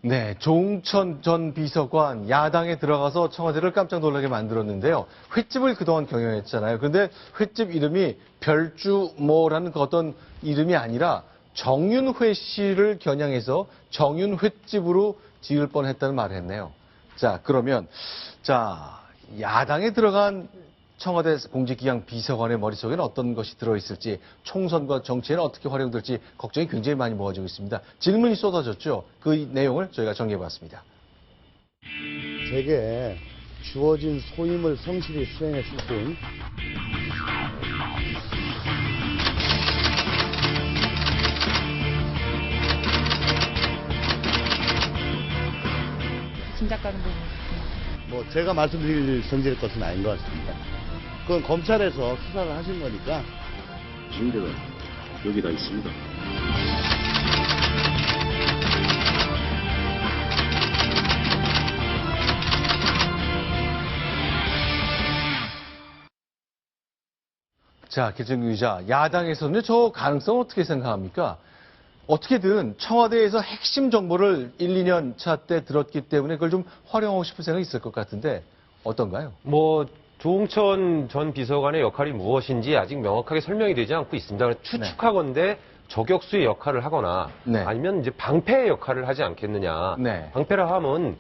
네, 조응천 전 비서관 야당에 들어가서 청와대를 깜짝 놀라게 만들었는데요. 횟집을 그동안 경영했잖아요. 그런데 횟집 이름이 별주모라는 그 어떤 이름이 아니라 정윤회 씨를 겨냥해서 정윤횟집으로 지을 뻔했다는 말을 했네요. 자, 그러면 야당에 들어간 청와대 공직기강 비서관의 머릿속에는 어떤 것이 들어있을지, 총선과 정치에는 어떻게 활용될지 걱정이 굉장히 많이 모아지고 있습니다. 질문이 쏟아졌죠. 그 내용을 저희가 정리해봤습니다. 제게 주어진 소임을 성실히 수행했을 뿐 짐작가는 부분이 있습니다. 제가 말씀드릴 성질의 것은 아닌 것 같습니다. 그건 검찰에서 수사를 하신 거니까. 징계가 여기다 있습니다. 자, 김정규 기자, 야당에서는 저 가능성 어떻게 생각합니까? 어떻게든 청와대에서 핵심 정보를 1, 2년 차 때 들었기 때문에 그걸 좀 활용하고 싶은 생각이 있을 것 같은데 어떤가요? 조응천 전 비서관의 역할이 무엇인지 아직 명확하게 설명이 되지 않고 있습니다. 추측하건대 저격수의 역할을 하거나 아니면 이제 방패의 역할을 하지 않겠느냐. 방패라 함은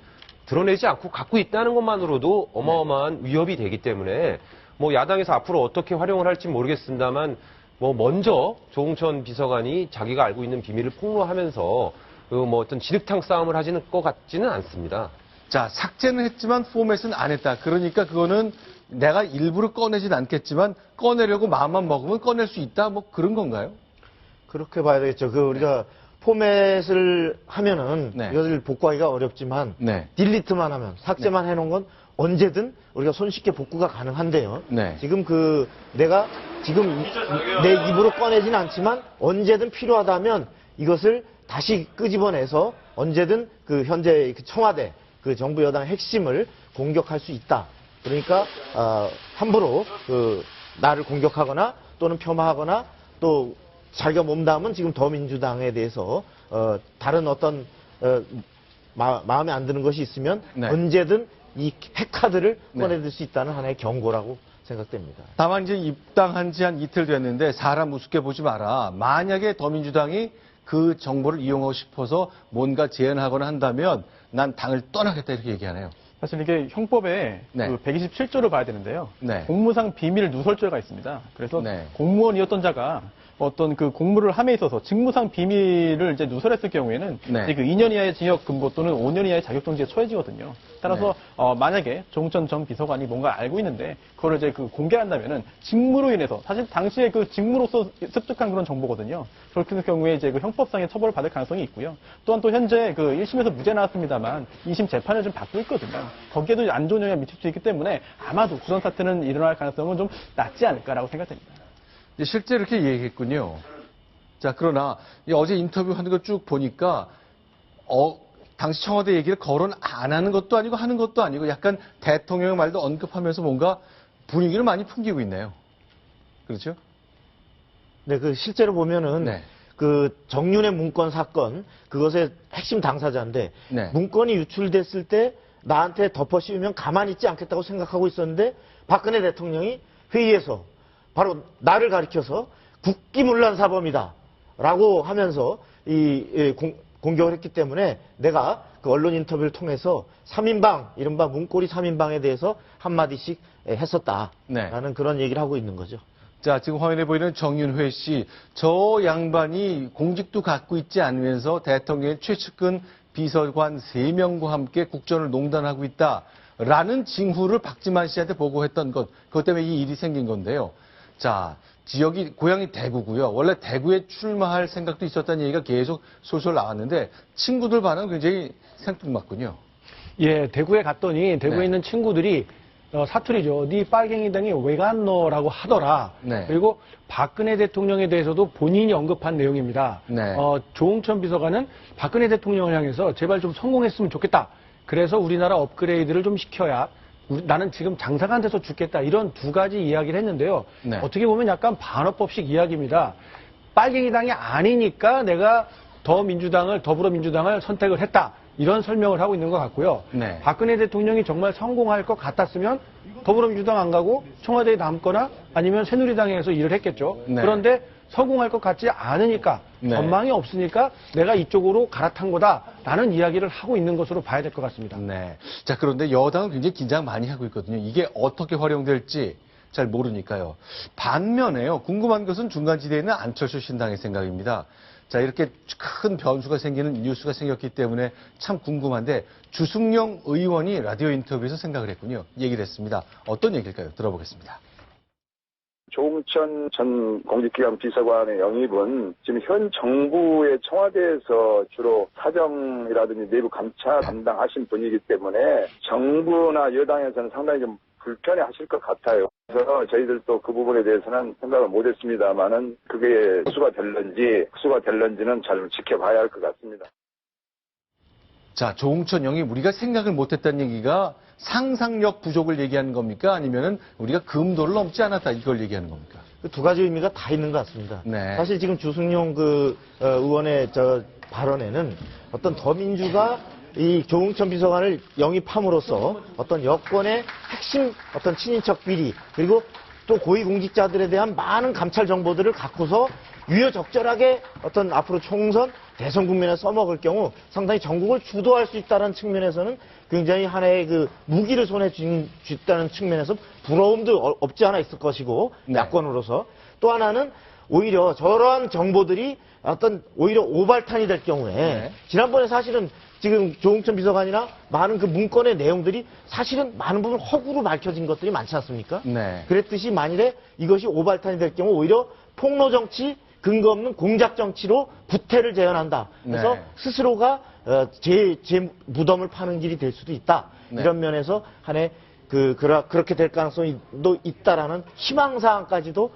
드러내지 않고 갖고 있다는 것만으로도 어마어마한 위협이 되기 때문에 야당에서 앞으로 어떻게 활용을 할지 모르겠습니다만 먼저 조응천 비서관이 자기가 알고 있는 비밀을 폭로하면서 어떤 진흙탕 싸움을 하지는 것 같지는 않습니다. 자, 삭제는 했지만 포맷은 안 했다. 그러니까 그거는 내가 일부러 꺼내진 않겠지만 꺼내려고 마음만 먹으면 꺼낼 수 있다. 그런 건가요? 그렇게 봐야 되겠죠. 우리가 포맷을 하면은 이것을 복구하기가 어렵지만 딜리트만 하면 삭제만 해놓은 건 언제든 우리가 손쉽게 복구가 가능한데요. 지금 내가 지금 내 입으로 꺼내진 않지만 언제든 필요하다면 이것을 다시 끄집어내서 언제든 현재 청와대 정부 여당의 핵심을 공격할 수 있다. 그러니까 함부로 나를 공격하거나 또는 폄하하거나 또 자기가 몸담은 지금 더민주당에 대해서 다른 어떤 마음에 안 드는 것이 있으면 언제든 이 핵카드를 꺼내들 수 있다는 하나의 경고라고 생각됩니다. 다만 이제 입당한 지 한 이틀 됐는데 사람 우습게 보지 마라. 만약에 더민주당이 그 정보를 이용하고 싶어서 뭔가 제안하거나 한다면 난 당을 떠나겠다 이렇게 얘기하네요. 사실 이게 형법에 127조를 봐야 되는데요. 공무상 비밀 누설죄가 있습니다. 그래서 공무원이었던 자가 어떤 공무를 함에 있어서 직무상 비밀을 이제 누설했을 경우에는 이제 2년 이하의 징역 금고 또는 5년 이하의 자격정지에 처해지거든요. 따라서 만약에 조응천 전 비서관이 뭔가 알고 있는데 그거를 이제 공개한다면은 직무로 인해서 사실 당시에 직무로서 습득한 그런 정보거든요. 그렇게 될 경우에 이제 형법상의 처벌을 받을 가능성이 있고요. 또한 또 현재 1심에서 무죄 나왔습니다만 2심 재판을 좀 받고 있거든요. 거기에도 안 좋은 영향을 미칠 수 있기 때문에 아마도 그런 사태는 일어날 가능성은 좀 낮지 않을까라고 생각됩니다. 실제 이렇게 얘기했군요. 자, 그러나 어제 인터뷰하는 거 쭉 보니까 당시 청와대 얘기를 거론 안 하는 것도 아니고 하는 것도 아니고 약간 대통령의 말도 언급하면서 뭔가 분위기를 많이 풍기고 있네요. 그렇죠? 네, 실제로 보면은 정윤의 문건 사건 그것의 핵심 당사자인데 문건이 유출됐을 때 나한테 덮어씌우면 가만히 있지 않겠다고 생각하고 있었는데 박근혜 대통령이 회의에서 바로 나를 가리켜서 국기문란 사범이다 라고 하면서 공격을 했기 때문에 내가 언론 인터뷰를 통해서 3인방, 이른바 문고리 3인방에 대해서 한마디씩 했었다라는 그런 얘기를 하고 있는 거죠. 자, 지금 화면에 보이는 정윤회 씨, 저 양반이 공직도 갖고 있지 않으면서 대통령의 최측근 비서관 3명과 함께 국정을 농단하고 있다라는 징후를 박지만 씨한테 보고했던 것, 그것 때문에 이 일이 생긴 건데요. 자, 고향이 대구고요. 원래 대구에 출마할 생각도 있었다는 얘기가 계속 솔솔 나왔는데 친구들 반응은 굉장히 생뚱맞군요. 예, 대구에 갔더니 대구에 있는 친구들이 사투리죠. 네 빨갱이당이 왜 갔노라고 하더라. 그리고 박근혜 대통령에 대해서도 본인이 언급한 내용입니다. 조응천 비서관은 박근혜 대통령을 향해서 제발 좀 성공했으면 좋겠다. 그래서 우리나라 업그레이드를 좀 시켜야 나는 지금 장사가 안 돼서 죽겠다. 이런 두 가지 이야기를 했는데요. 어떻게 보면 약간 반어법식 이야기입니다. 빨갱이당이 아니니까 내가 더불어민주당을 선택을 했다. 이런 설명을 하고 있는 것 같고요. 네. 박근혜 대통령이 정말 성공할 것 같았으면 더불어민주당 안 가고 청와대에 남거나 아니면 새누리당에서 일을 했겠죠. 네. 그런데 성공할 것 같지 않으니까 네. 전망이 없으니까 내가 이쪽으로 갈아탄 거다라는 이야기를 하고 있는 것으로 봐야 될 것 같습니다. 네. 자, 그런데 여당은 굉장히 긴장 많이 하고 있거든요. 이게 어떻게 활용될지 잘 모르니까요. 반면에요. 궁금한 것은 중간지대에 있는 안철수 신당의 생각입니다. 자, 이렇게 큰 변수가 생기는 뉴스가 생겼기 때문에 참 궁금한데 주승용 의원이 라디오 인터뷰에서 생각을 했군요. 얘기를 했습니다. 어떤 얘기일까요? 들어보겠습니다. 조응천 전 공직기강 비서관의 영입은 지금 현 정부의 청와대에서 주로 사정이라든지 내부 감찰 담당하신 분이기 때문에 정부나 여당에서는 상당히 좀 불편해하실 것 같아요. 그래서 저희들도 그 부분에 대해서는 생각을 못했습니다만은 그게 흡수가 될런지는 잘 지켜봐야 할 것 같습니다. 자, 조응천 영입 우리가 생각을 못했다는 얘기가 상상력 부족을 얘기하는 겁니까? 아니면은 우리가 금도를 넘지 않았다 이걸 얘기하는 겁니까? 두 가지 의미가 다 있는 것 같습니다. 네. 사실 지금 주승용 의원의 발언에는 어떤 더민주가 이 조응천 비서관을 영입함으로써 어떤 여권의 핵심 어떤 친인척 비리 그리고 또 고위공직자들에 대한 많은 감찰 정보들을 갖고서 유효적절하게 어떤 앞으로 총선 대선 국면에 써먹을 경우 상당히 전국을 주도할 수 있다는 측면에서는 굉장히 하나의 그 무기를 손에 쥐다는 측면에서 부러움도 없지 않아 있을 것이고 네. 야권으로서 또 하나는 오히려 저러한 정보들이 어떤 오히려 오발탄이 될 경우에 네. 지난번에 사실은 지금 조응천 비서관이나 많은 그 문건의 내용들이 사실은 많은 부분 허구로 밝혀진 것들이 많지 않습니까? 네. 그랬듯이 만일에 이것이 오발탄이 될 경우 오히려 폭로 정치, 근거 없는 공작 정치로 부패를 재현한다. 그래서 네. 스스로가 제 무덤을 파는 길이 될 수도 있다. 네. 이런 면에서 한해 그렇게 될 가능성이 있다라는 희망사항까지도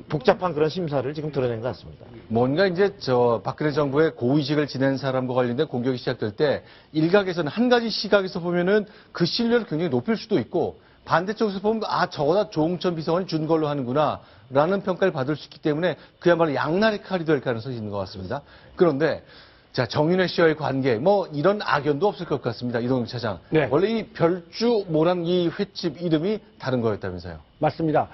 복잡한 그런 심사를 지금 드러낸 것 같습니다. 뭔가 이제 박근혜 정부의 고위직을 지낸 사람과 관련된 공격이 시작될 때 일각에서는 한 가지 시각에서 보면은 그 신뢰를 굉장히 높일 수도 있고 반대쪽에서 보면 저거다 조응천 비서관이 준 걸로 하는구나 라는 평가를 받을 수 있기 때문에 그야말로 양날의 칼이 될 가능성이 있는 것 같습니다. 그런데 자, 정윤회 씨와의 관계, 이런 악연도 없을 것 같습니다. 이동영 차장. 네. 원래 이 별주모란 이 횟집 이름이 다른 거였다면서요? 맞습니다.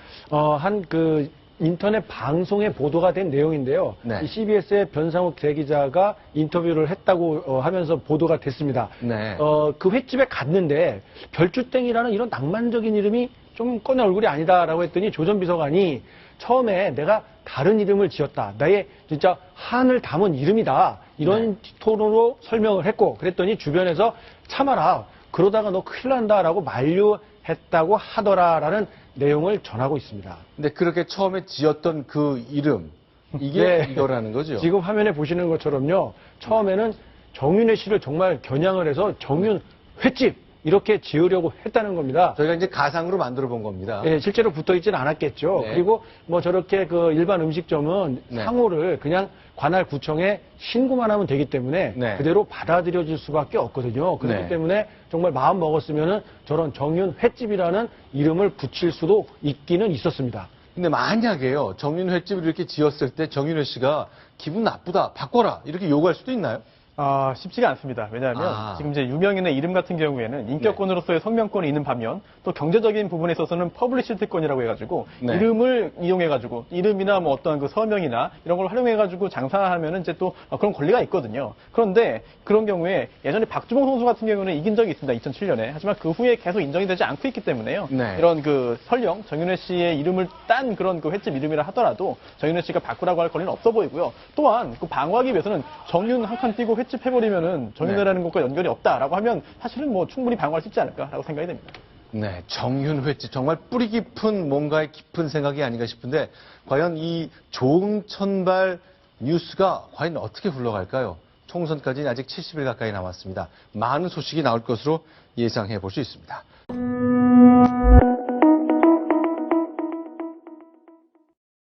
인터넷 방송에 보도가 된 내용인데요. 네. 이 CBS의 변상욱 대기자가 인터뷰를 했다고 하면서 보도가 됐습니다. 네. 그 횟집에 갔는데 별주땡이라는 이런 낭만적인 이름이 좀 꺼내 얼굴이 아니다라고 했더니 조 전 비서관이 처음에 내가 다른 이름을 지었다. 나의 진짜 한을 담은 이름이다. 이런 톤으로 설명을 했고 그랬더니 주변에서 참아라. 그러다가 너 큰일 난다라고 만류했다고 하더라라는 내용을 전하고 있습니다. 근데 그렇게 처음에 지었던 그 이름, 이게 이거라는 거죠? 지금 화면에 보시는 것처럼요. 처음에는 정윤회 씨를 정말 겨냥을 해서 정윤 횟집 이렇게 지으려고 했다는 겁니다. 저희가 이제 가상으로 만들어 본 겁니다. 네, 실제로 붙어 있지는 않았겠죠. 네. 그리고 저렇게 그 일반 음식점은 네. 상호를 그냥 관할 구청에 신고만 하면 되기 때문에 네. 그대로 받아들여질 수밖에 없거든요. 그렇기 네. 때문에 정말 마음 먹었으면은 저런 정윤 횟집이라는 이름을 붙일 수도 있기는 있었습니다. 근데 만약에요, 정윤회 횟집을 이렇게 지었을 때 정윤회 씨가 기분 나쁘다, 바꿔라, 이렇게 요구할 수도 있나요? 쉽지가 않습니다. 왜냐하면 지금 이제 유명인의 이름 같은 경우에는 인격권으로서의 성명권이 있는 반면 또 경제적인 부분에 있어서는 퍼블리시티권이라고 해가지고 이름을 이용해가지고 이름이나 어떤 그 서명이나 이런 걸 활용해가지고 장사하면은 이제 또 그런 권리가 있거든요. 그런데 그런 경우에 예전에 박주봉 선수 같은 경우는 이긴 적이 있습니다. 2007년에. 하지만 그 후에 계속 인정이 되지 않고 있기 때문에요. 네. 이런 설령 정윤회 씨의 이름을 딴 그런 그 횟집 이름이라 하더라도 정윤회 씨가 바꾸라고 할 권리는 없어 보이고요. 또한 그 방어하기 위해서는 정윤 한 칸 띄고 횟집 해버리면은 정윤회라는 것과 연결이 없다라고 하면 사실은 충분히 방어할 수 있지 않을까라고 생각이 됩니다. 네, 정윤 횟집 정말 뿌리 깊은 뭔가의 깊은 생각이 아닌가 싶은데 과연 이 조응천발 뉴스가 과연 어떻게 흘러갈까요? 총선까지 아직 70일 가까이 남았습니다. 많은 소식이 나올 것으로 예상해 볼 수 있습니다.